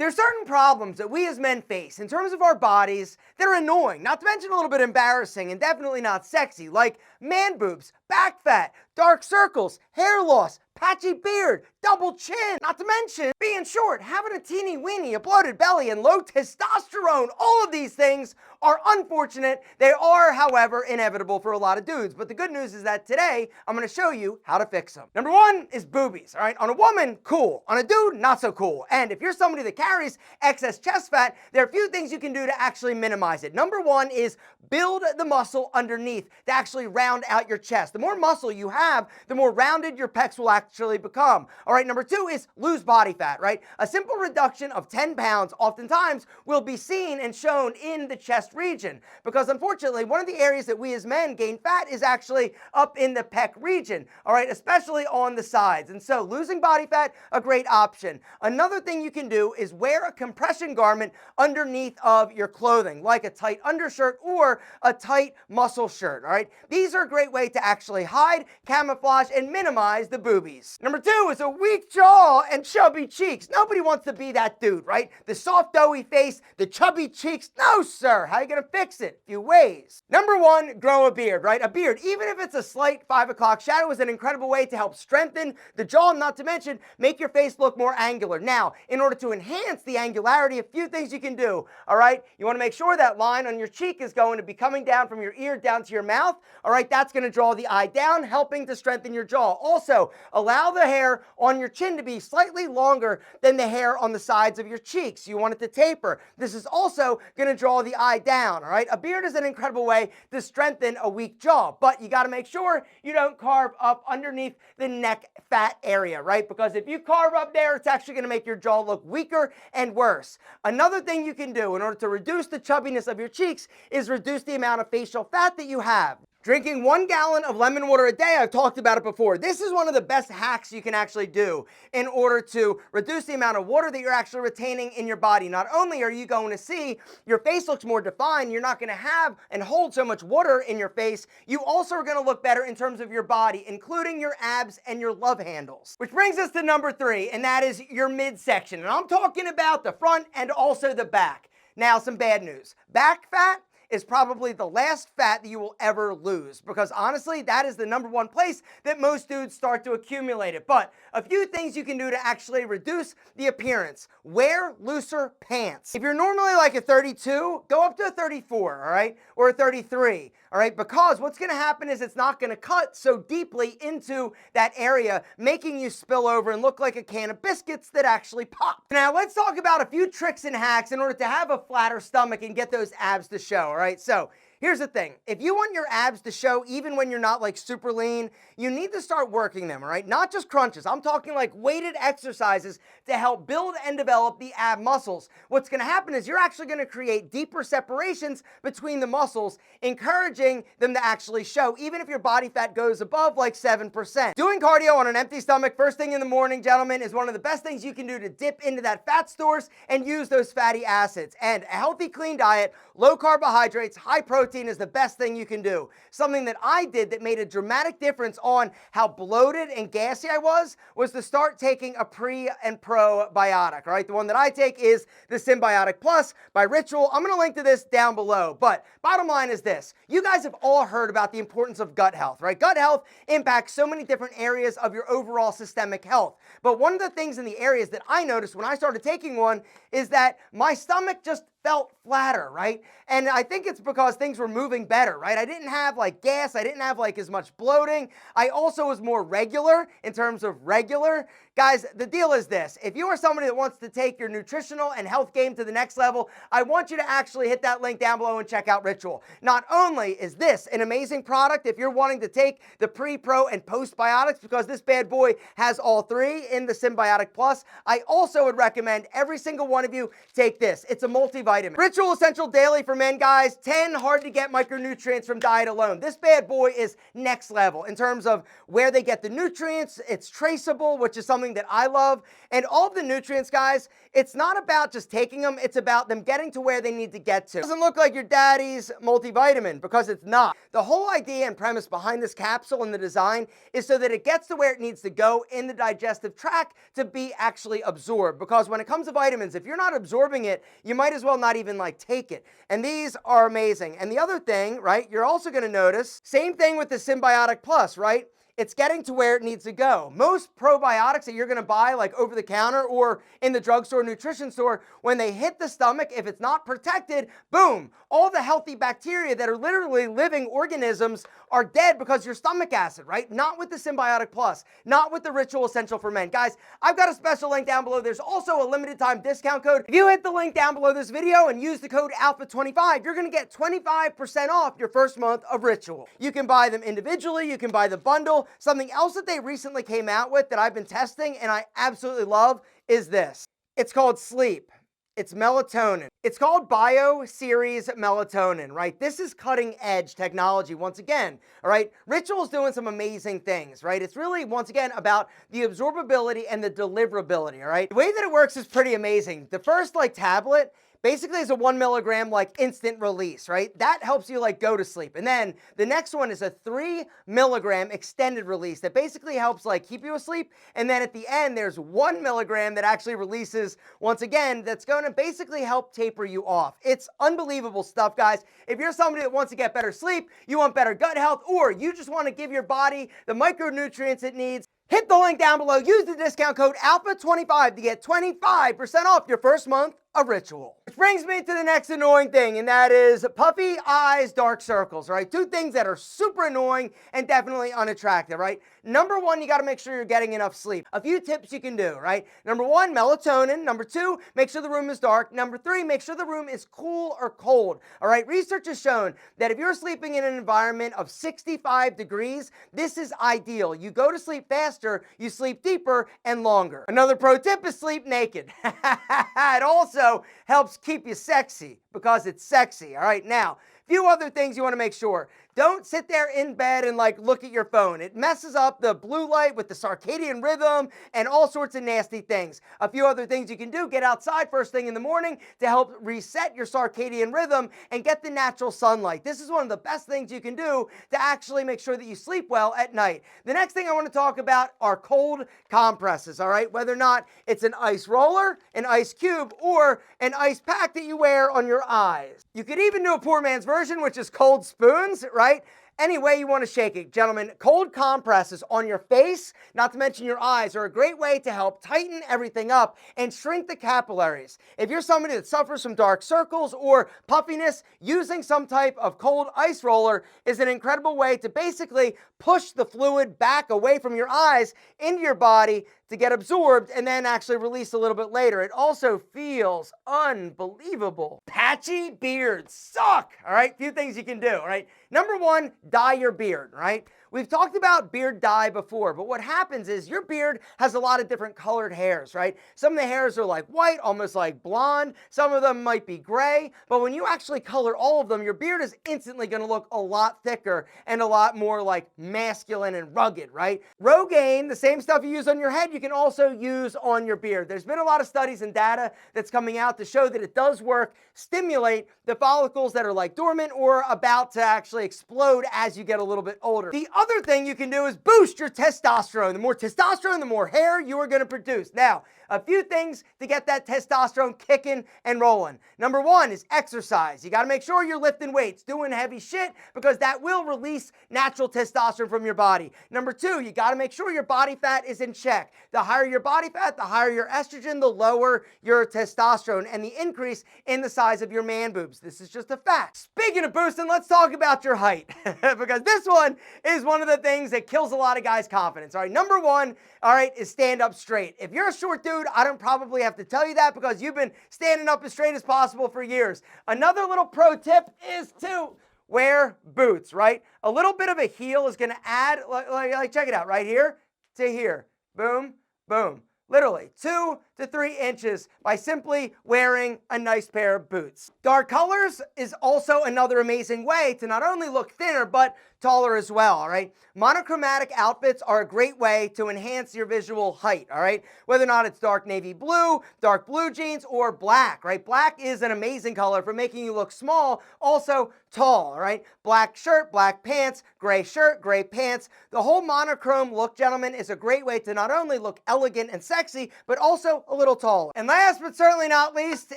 There's certain problems that we as men face in terms of our bodies that are annoying, not to mention a little bit embarrassing and definitely not sexy, like man boobs, back fat, dark circles, hair loss, patchy beard, double chin, not to mention being short, having a teeny weeny, a bloated belly, and low testosterone. All of these things are unfortunate. They are, however, inevitable for a lot of dudes. But the good news is that today I'm going to show you how to fix them. Number one is boobies. All right, on a woman, cool. On a dude, not so cool. And if you're somebody that carries excess chest fat, there are a few things you can do to actually minimize it. Number one is build the muscle underneath to actually round out your chest. The more muscle you have, the more rounded your pecs will actually become. All right, number two is lose body fat, right? A simple reduction of 10 pounds oftentimes will be seen and shown in the chest region, because unfortunately one of the areas that we as men gain fat is actually up in the pec region, all right, especially on the sides. And so losing body fat, a great option. Another thing you can do is wear a compression garment underneath of your clothing, like a tight undershirt or a tight muscle shirt, all right? These are a great way to actually hide, camouflage, and minimize the boobies. Number two is a weak jaw and chubby cheeks. Nobody wants to be that dude, right? The soft, doughy face, the chubby cheeks. No, sir. How are you going to fix it? A few ways. Number one, grow a beard, right? A beard, even if it's a slight 5 o'clock shadow, is an incredible way to help strengthen the jaw, not to mention make your face look more angular. Now, in order to enhance the angularity, a few things you can do, all right? You want to make sure that line on your cheek is going to be coming down from your ear down to your mouth, all right? That's going to draw the eye down, helping to strengthen your jaw. Also, allow the hair on your chin to be slightly longer than the hair on the sides of your cheeks. You want it to taper. This is also going to draw the eye down, all right? A beard is an incredible way to strengthen a weak jaw, but you got to make sure you don't carve up underneath the neck fat area, right? Because if you carve up there, it's actually going to make your jaw look weaker and worse. Another thing you can do in order to reduce the chubbiness of your cheeks is reduce the amount of facial fat that you have. Drinking 1 gallon of lemon water a day, I've talked about it before. This is one of the best hacks you can actually do in order to reduce the amount of water that you're actually retaining in your body. Not only are you going to see your face looks more defined, you're not going to have and hold so much water in your face, you also are going to look better in terms of your body, including your abs and your love handles. Which brings us to number 3, and that is your midsection. And I'm talking about the front and also the back. Now, some bad news. Back fat is probably the last fat that you will ever lose, because honestly, that is the number one place that most dudes start to accumulate it. But a few things you can do to actually reduce the appearance. Wear looser pants. If you're normally like a 32, go up to a 34, all right? Or a 33, all right? Because what's gonna happen is it's not gonna cut so deeply into that area, making you spill over and look like a can of biscuits that actually pop. Now, let's talk about a few tricks and hacks in order to have a flatter stomach and get those abs to show, all right? So here's the thing. If you want your abs to show even when you're not like super lean, you need to start working them, all right? Not just crunches. I'm talking like weighted exercises to help build and develop the ab muscles. What's going to happen is you're actually going to create deeper separations between the muscles, encouraging them to actually show, even if your body fat goes above like 7%. Doing cardio on an empty stomach first thing in the morning, gentlemen, is one of the best things you can do to dip into that fat stores and use those fatty acids. And a healthy, clean diet, low carbohydrates, high protein is the best thing you can do. Something that I did that made a dramatic difference on how bloated and gassy I was to start taking a pre and probiotic, all right? The one that I take is the Symbiotic Plus by Ritual. I'm going to link to this down below. But bottom line is this. You guys have all heard about the importance of gut health, right? Gut health impacts so many different areas of your overall systemic health. But one of the things in the areas that I noticed when I started taking one is that my stomach just felt flatter, right? And I think it's because things were moving better, right? I didn't have like gas, I didn't have like as much bloating. I also was more regular in terms of regular. Guys, the deal is this. If you are somebody that wants to take your nutritional and health game to the next level, I want you to actually hit that link down below and check out Ritual. Not only is this an amazing product if you're wanting to take the pre, pro, and postbiotics, because this bad boy has all three in the Symbiotic Plus, I also would recommend every single one of you take this. It's a multivitamin. Ritual Essential Daily for Men, guys. 10 hard to get micronutrients from diet alone. This bad boy is next level in terms of where they get the nutrients. It's traceable, which is something doing that I love. And all of the nutrients, guys, it's not about just taking them, it's about them getting to where they need to get to. It doesn't look like your daddy's multivitamin, because it's not. The whole idea and premise behind this capsule and the design is so that it gets to where it needs to go in the digestive tract to be actually absorbed. Because when it comes to vitamins, if you're not absorbing it, you might as well not even like take it. And these are amazing. And the other thing, right, you're also going to notice, same thing with the Symbiotic Plus, right? It's getting to where it needs to go. Most probiotics that you're going to buy like over the counter or in the drugstore, nutrition store, when they hit the stomach, if it's not protected, boom, all the healthy bacteria that are literally living organisms are dead because your stomach acid, right? Not with the Symbiotic Plus, not with the Ritual Essential for Men. Guys, I've got a special link down below. There's also a limited time discount code. If you hit the link down below this video and use the code ALPHA25, you're going to get 25% off your first month of Ritual. You can buy them individually, you can buy the bundle. Something else that they recently came out with that I've been testing and I absolutely love is this. It's called Sleep. It's melatonin. It's called Bio Series Melatonin, right? This is cutting edge technology once again, all right? Ritual's doing some amazing things, right? It's really, once again, about the absorbability and the deliverability, all right? The way that it works is pretty amazing. The first like tablet basically is a 1 milligram like instant release, right? That helps you like go to sleep. And then the next one is a 3 milligram extended release that basically helps like keep you asleep. And then at the end, there's 1 milligram that actually releases once again, that's going to basically help taper you off. It's unbelievable stuff, guys. If you're somebody that wants to get better sleep, you want better gut health, or you just want to give your body the micronutrients it needs, hit the link down below. Use the discount code ALPHA25 to get 25% off your first month of Ritual. Which brings me to the next annoying thing, and that is puffy eyes, dark circles, right? Two things that are super annoying and definitely unattractive, right? Number one, you got to make sure you're getting enough sleep. A few tips you can do, right? Number one, melatonin. Number two, make sure the room is dark. Number three, make sure the room is cool or cold, all right? Research has shown that if you're sleeping in an environment of 65 degrees, this is ideal. You go to sleep faster, you sleep deeper and longer. Another pro tip is sleep naked. It also helps keep you sexy because it's sexy. All right, now, a few other things you want to make sure. Don't sit there in bed and like look at your phone. It messes up the blue light with the circadian rhythm and all sorts of nasty things. A few other things you can do: get outside first thing in the morning to help reset your circadian rhythm and get the natural sunlight. This is one of the best things you can do to actually make sure that you sleep well at night. The next thing I want to talk about are cold compresses, all right? Whether or not it's an ice roller, an ice cube, or an ice pack that you wear on your eyes. You could even do a poor man's version, which is cold spoons, right? Any way you want to shake it. Gentlemen, cold compresses on your face, not to mention your eyes, are a great way to help tighten everything up and shrink the capillaries. If you're somebody that suffers from dark circles or puffiness, using some type of cold ice roller is an incredible way to basically push the fluid back away from your eyes into your body to get absorbed and then actually release a little bit later. It also feels unbelievable. Patchy beards suck, all right? Few things you can do, all right? Number one, dye your beard, right? We've talked about beard dye before, but what happens is your beard has a lot of different colored hairs, right? Some of the hairs are like white, almost like blonde. Some of them might be gray, but when you actually color all of them, your beard is instantly gonna look a lot thicker and a lot more like masculine and rugged, right? Rogaine, the same stuff you use on your head, you can also use on your beard. There's been a lot of studies and data that's coming out to show that it does work, stimulate the follicles that are like dormant or about to actually explode as you get a little bit older. The other thing you can do is boost your testosterone. The more testosterone, the more hair you are going to produce. Now, a few things to get that testosterone kicking and rolling. Number one is exercise. You got to make sure you're lifting weights, doing heavy shit, because that will release natural testosterone from your body. Number two, you got to make sure your body fat is in check. The higher your body fat, the higher your estrogen, the lower your testosterone, and the increase in the size of your man boobs. This is just a fact. Speaking of boosting, let's talk about your height, because this one is one of the things that kills a lot of guys' confidence. All right, number one, all right, is stand up straight. If you're a short dude, I don't probably have to tell you that because you've been standing up as straight as possible for years. Another little pro tip is to wear boots, right? A little bit of a heel is going to add, like check it out, right here to here. Boom, boom. Literally 2 to 3 inches by simply wearing a nice pair of boots. Dark colors is also another amazing way to not only look thinner, but taller as well, all right? Monochromatic outfits are a great way to enhance your visual height, all right? Whether or not it's dark navy blue, dark blue jeans, or black, right? Black is an amazing color for making you look small, also tall, all right? Black shirt, black pants, gray shirt, gray pants. The whole monochrome look, gentlemen, is a great way to not only look elegant and sexy, but also a little taller. And last but certainly not least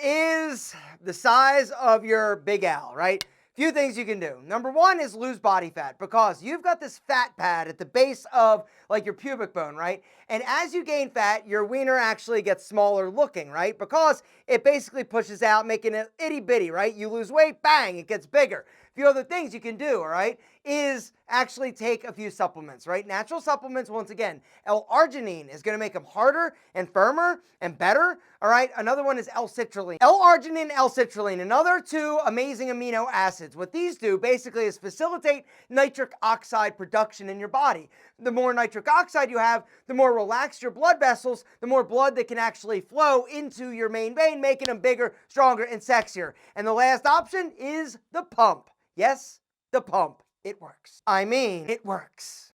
is the size of your Big Al, right? Few things you can do. Number one is lose body fat, because you've got this fat pad at the base of like your pubic bone, right? And as you gain fat, your wiener actually gets smaller looking, right? Because it basically pushes out, making it itty bitty, right? You lose weight, bang, it gets bigger. A few other things you can do, all right, is actually take a few supplements, right? Natural supplements, once again, L-arginine is going to make them harder and firmer and better, all right? Another one is L-citrulline. L-arginine and L-citrulline, another 2 amazing amino acids. What these do basically is facilitate nitric oxide production in your body. The more nitric oxide you have, the more relaxed your blood vessels, the more blood that can actually flow into your main vein, making them bigger, stronger, and sexier. And the last option is the pump. Yes, the pump. It works. I mean, it works.